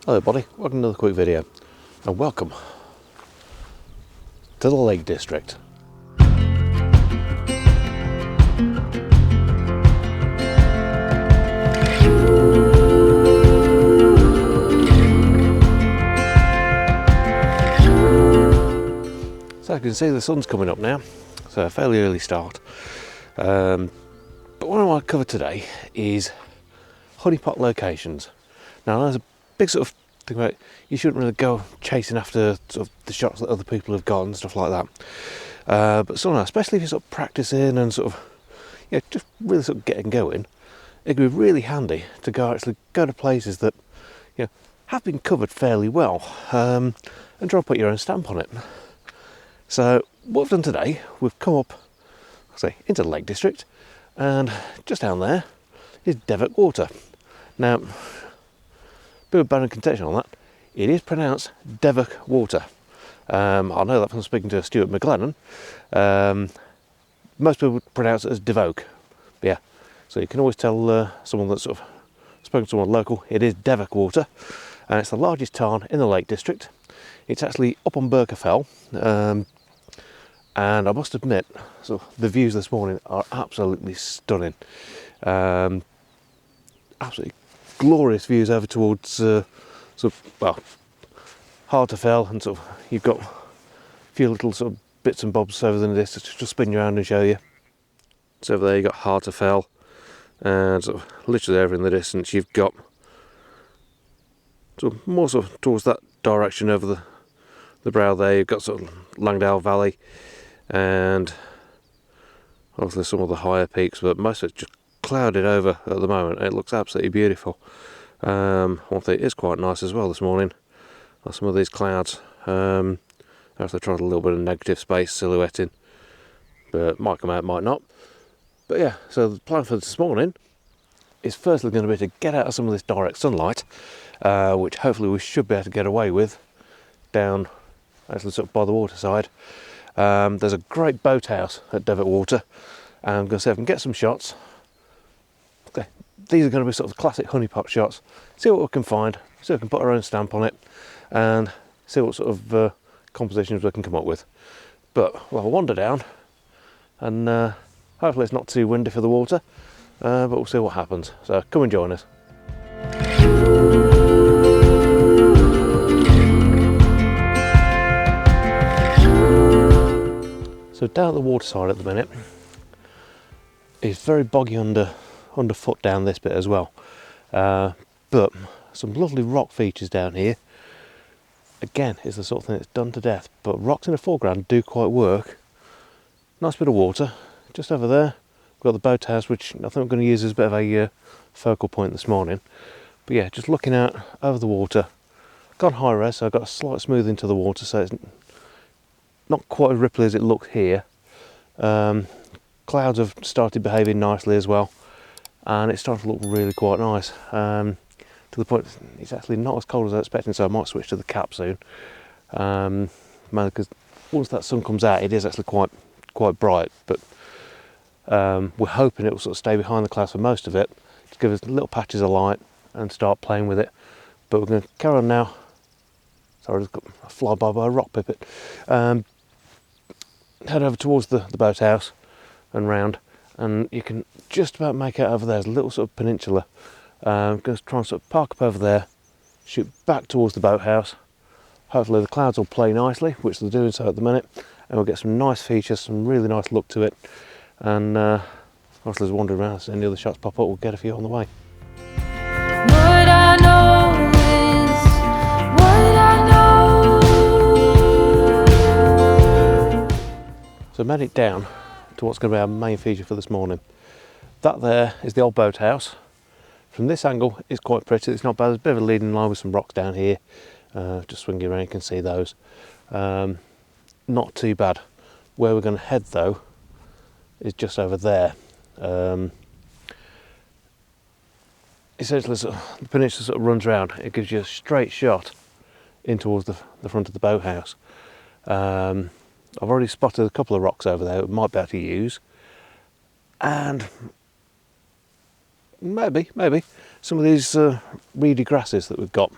Hello everybody, welcome to another quick video and welcome to the Lake District. So you can see the sun's coming up now, so a fairly early start. But what I want to cover today is honeypot locations. Now there's a big sort of thing about you shouldn't really go chasing after sort of the shots that other people have got and stuff like that. But somehow, especially if you're sort of practicing and sort of just really sort of getting going, it could be really handy to go to places that have been covered fairly well and try to put your own stamp on it. So what we've done today, we've come up, into the Lake District, and just down there is Devoke Water. Now, bit of background context on that. It is pronounced Devoke Water. I know that from speaking to Stuart McGlennon. Most people would pronounce it as Devoke. But yeah, so you can always tell someone that's sort of spoken to someone local. It is Devoke Water, and it's the largest tarn in the Lake District. It's actually up on Birkefell, and I must admit, so the views this morning are absolutely stunning. Absolutely glorious views over towards Hartefell, and sort of you've got a few little sort of bits and bobs over in the distance. Just spin you around and show you. So over there you've got Hartefell, and sort of literally over in the distance you've got sort of more sort of towards that direction over the brow there. You've got sort of Langdale Valley, and obviously some of the higher peaks, but most of it's just clouded over at the moment. It looks absolutely beautiful. One thing is quite nice as well this morning are some of these clouds. I also tried a little bit of negative space silhouetting, but might come out, might not. But yeah, so the plan for this morning is firstly going to be to get out of some of this direct sunlight, which hopefully we should be able to get away with down actually sort of by the waterside. There's a great boathouse at Devoke Water, and I'm going to see if I can get some shots. Okay, these are going to be sort of classic honeypot shots. See what we can find, see if we can put our own stamp on it, and see what sort of compositions we can come up with. But we'll have a wander down, and hopefully it's not too windy for the water, but we'll see what happens. So come and join us. So down at the waterside at the minute, it's very boggy underfoot down this bit as well. But some lovely rock features down here. Again, it's the sort of thing that's done to death, but rocks in the foreground do quite work. Nice bit of water. Just over there, we've got the boathouse, which I think I'm going to use as a bit of a focal point this morning. But yeah, just looking out over the water. Gone high res, so I've got a slight smoothing to the water, so it's not quite as ripply as it looked here. Clouds have started behaving nicely as well, and it's starting to look really quite nice. To the point it's actually not as cold as I was expecting, so I might switch to the cap soon. Mainly because once that sun comes out, it is actually quite bright, but we're hoping it will sort of stay behind the clouds for most of it, to give us little patches of light and start playing with it. But we're going to carry on now. Sorry, I just got a flyby by a rock pipit. Head over towards the boathouse and round, and you can just about make out over there. There's a little sort of peninsula. I'm going to try and sort of park up over there, shoot back towards the boathouse. Hopefully the clouds will play nicely, which they're doing so at the minute, and we'll get some nice features, some really nice look to it. And obviously as we wander around, so any other shots pop up, we'll get a few on the way. What I know is what I know. So I made it down to what's going to be our main feature for this morning. That there is the old boathouse. From this angle it's quite pretty, it's not bad. There's a bit of a leading line with some rocks down here. Just swinging around you can see those. Not too bad. Where we're going to head though is just over there. Essentially the peninsula sort of runs around. It gives you a straight shot in towards the front of the boathouse. I've already spotted a couple of rocks over there we might be able to use, and maybe some of these reedy grasses that we've got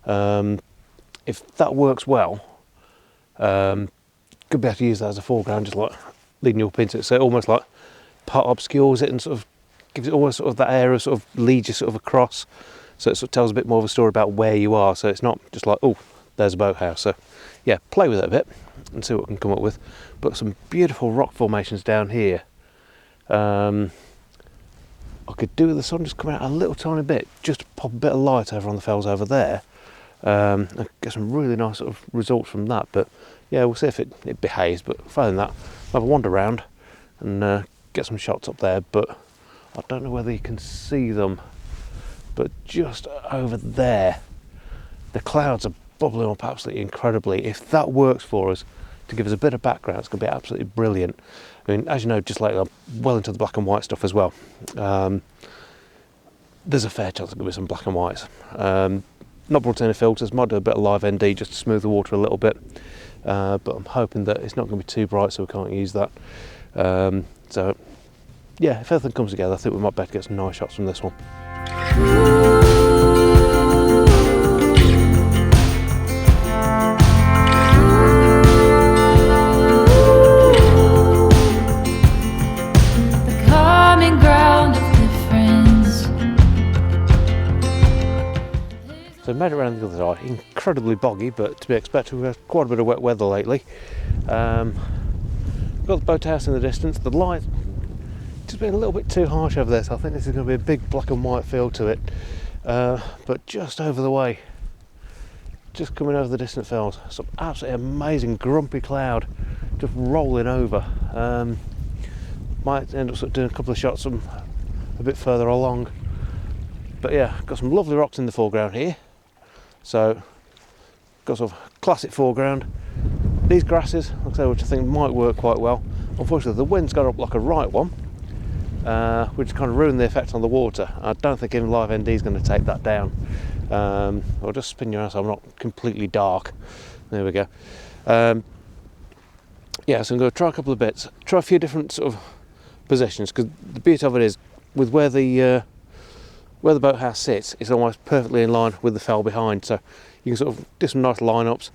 If that works well, could be able to use that as a foreground, just like leading you up into it, so it almost like part obscures it and sort of gives it almost sort of that area, sort of leads you sort of across, so it sort of tells a bit more of a story about where you are, so it's not just like, oh, there's a boathouse. So yeah, play with it a bit and see what we can come up with. But some beautiful rock formations down here. I could do with the sun just coming out a little tiny bit, just to pop a bit of light over on the fells over there. I get some really nice sort of results from that, but yeah, we'll see if it behaves. But further than that, I'll have a wander around and get some shots up there, but I don't know whether you can see them, but just over there the clouds are bubbling up absolutely incredibly. If that works for us to give us a bit of background, it's going to be absolutely brilliant. I mean, as you know, just like I'm well into the black and white stuff as well. There's a fair chance there's going to be some black and whites. Not brought in any filters, might do a bit of live ND just to smooth the water a little bit, but I'm hoping that it's not going to be too bright so we can't use that. So yeah, if everything comes together, I think we might better get some nice shots from this one. The common ground of difference. So made it around the other side, incredibly boggy, but to be expected. We've had quite a bit of wet weather lately. Got the boathouse in the distance. The light just been a little bit too harsh over there, so I think this is going to be a big black and white feel to it. But just over the way, just coming over the distant fells, some absolutely amazing grumpy cloud just rolling over. Might end up sort of doing a couple of shots from a bit further along. But yeah, got some lovely rocks in the foreground here. So got sort of classic foreground. These grasses, like I say, which I think might work quite well. Unfortunately, the wind's got up like a right one, which kind of ruined the effect on the water. I don't think even live ND is going to take that down. I'll just spin you around so I'm not completely dark. There we go. Yeah, so I'm going to try a couple of bits, try a few different sort of positions, because the beauty of it is with where the boathouse sits, it's almost perfectly in line with the fell behind. So you can sort of do some nice lineups. A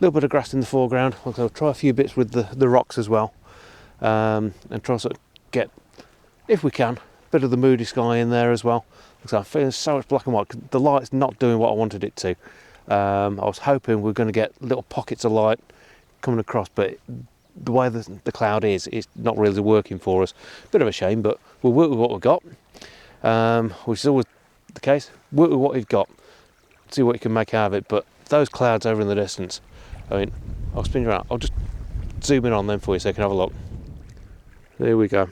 little bit of grass in the foreground. I'll try a few bits with the rocks as well, and try and sort of get, if we can, a bit of the moody sky in there as well. Because I'm feeling so much black and white. The light's not doing what I wanted it to. I was hoping we were going to get little pockets of light coming across, but the way the cloud is, it's not really working for us. Bit of a shame, but we'll work with what we've got, which is always the case. Work with what you've got, see what you can make out of it. But those clouds over in the distance, I mean, I'll spin you around. I'll just zoom in on them for you so you can have a look. There we go.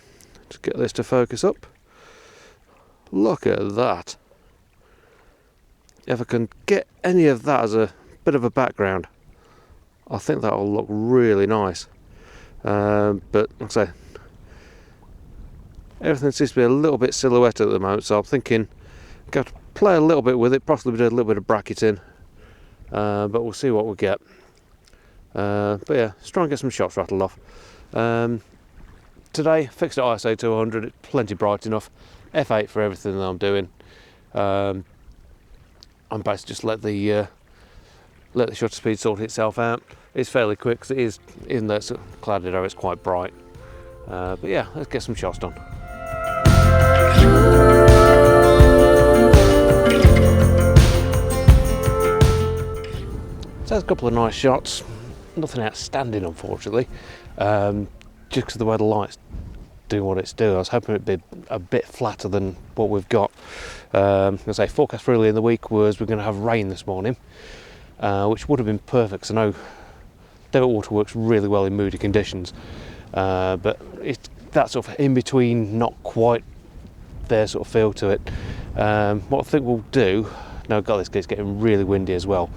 Just get this to focus up. Look at that. If I can get any of that as a bit of a background, I think that will look really nice. But like I say, everything seems to be a little bit silhouetted at the moment, so I'm thinking I'm going to play a little bit with it, possibly do a little bit of bracketing, but we'll see what we get. But yeah, let's try and get some shots rattled off. Today, fixed at ISO 200, it's plenty bright enough. F8 for everything that I'm doing. I'm basically just let the shutter speed sort itself out. It's fairly quick because it is, even though it's clouded over, it's quite bright. But yeah, let's get some shots done. So there's a couple of nice shots. Nothing outstanding, unfortunately. Just because of the way the light's doing what it's doing. I was hoping it'd be a bit flatter than what we've got. I say forecast for early in the week was we're going to have rain this morning, which would have been perfect because I know Devoke Water works really well in moody conditions, but it's that sort of in between, not quite there sort of feel to it. What I think we'll do, now God, this gets getting really windy as well,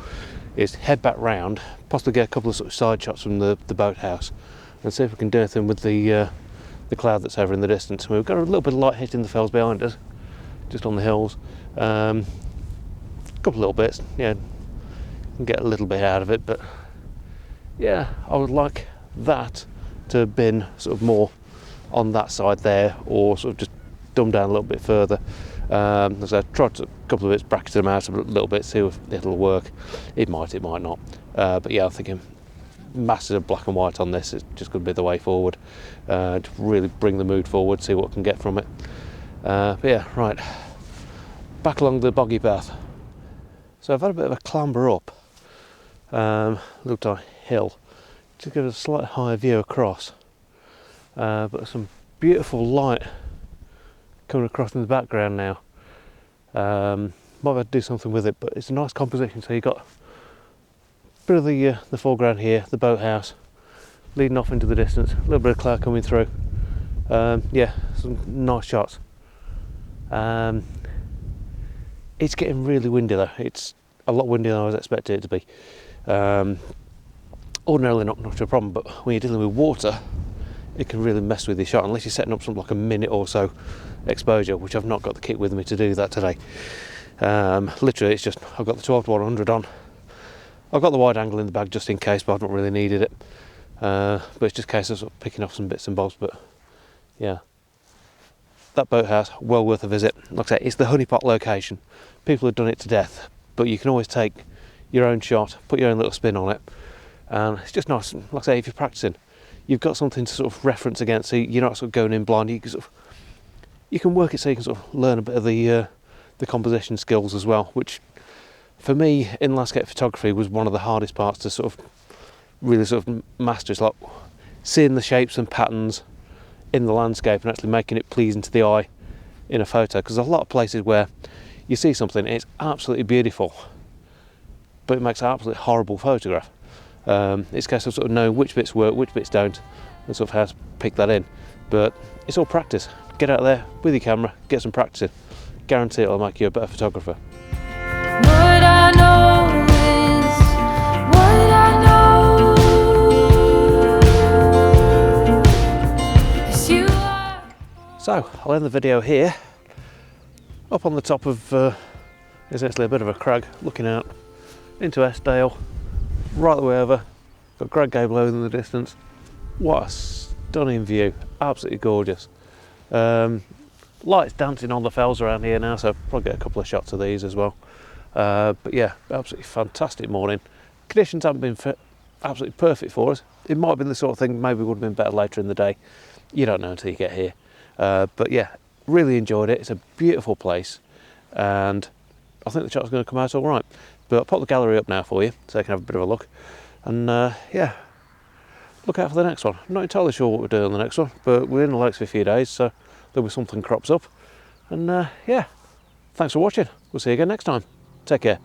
is head back round, possibly get a couple of sort of side shots from the boathouse, and see if we can do anything with the cloud that's over in the distance. We've got a little bit of light hitting the fells behind us, just on the hills. A couple of little bits, yeah, can get a little bit out of it, but yeah, I would like that to have been sort of more on that side there, or sort of just dumbed down a little bit further. As I tried a couple of bits, bracketed them out a little bit, see if it'll work. It might not. But yeah, I'm thinking masses of black and white on this is just going to be the way forward. To really bring the mood forward, see what I can get from it. But yeah, right, back along the boggy path. So I've had a bit of a clamber up, looked on a hill, to get a slightly higher view across. But some beautiful light coming across in the background now. Might have to do something with it, but it's a nice composition. So you've got a bit of the foreground here, the boathouse leading off into the distance, a little bit of cloud coming through. Yeah, some nice shots. It's getting really windy though. It's a lot windier than I was expecting it to be. Ordinarily not much of a problem, but when you're dealing with water, it can really mess with your shot unless you're setting up something like a minute or so exposure, which I've not got the kit with me to do that today. Literally, it's just I've got the 12-100 on. I've got the wide angle in the bag just in case, but I've not really needed it. But it's just a case of, sort of picking off some bits and bobs. But yeah, that boathouse, well worth a visit. Like I say, it's the honeypot location. People have done it to death, but you can always take your own shot, put your own little spin on it, and it's just nice. Like I say, if you're practicing, you've got something to sort of reference against, so you're not sort of going in blind. You can work it so you can sort of learn a bit of the composition skills as well, which for me in landscape photography was one of the hardest parts to sort of really sort of master. It's like seeing the shapes and patterns in the landscape and actually making it pleasing to the eye in a photo, because there's a lot of places where you see something, it's absolutely beautiful, but it makes an absolutely horrible photograph. It's a case of sort of knowing which bits work, which bits don't, and sort of how to pick that in. But it's all practice. Get out there with your camera, get some practice in. Guarantee it'll make you a better photographer. What I know is what I know. 'Cause you are. So I'll end the video here, up on the top of essentially a bit of a crag, looking out into Eskdale, right the way over. Got Grad Gable in the distance. What a stunning view, absolutely gorgeous. Lights dancing on the fells around here now, so I'll probably get a couple of shots of these as well. But yeah, absolutely fantastic morning. Conditions haven't been absolutely perfect for us. It might have been the sort of thing maybe would have been better later in the day. You don't know until you get here. But yeah, really enjoyed it. It's a beautiful place, and I think the shot's going to come out all right. But I'll pop the gallery up now for you so you can have a bit of a look. And yeah, look out for the next one. I'm not entirely sure what we're doing on the next one, but we're in the lakes for a few days, so there'll be something crops up. And yeah, thanks for watching. We'll see you again next time. Take care.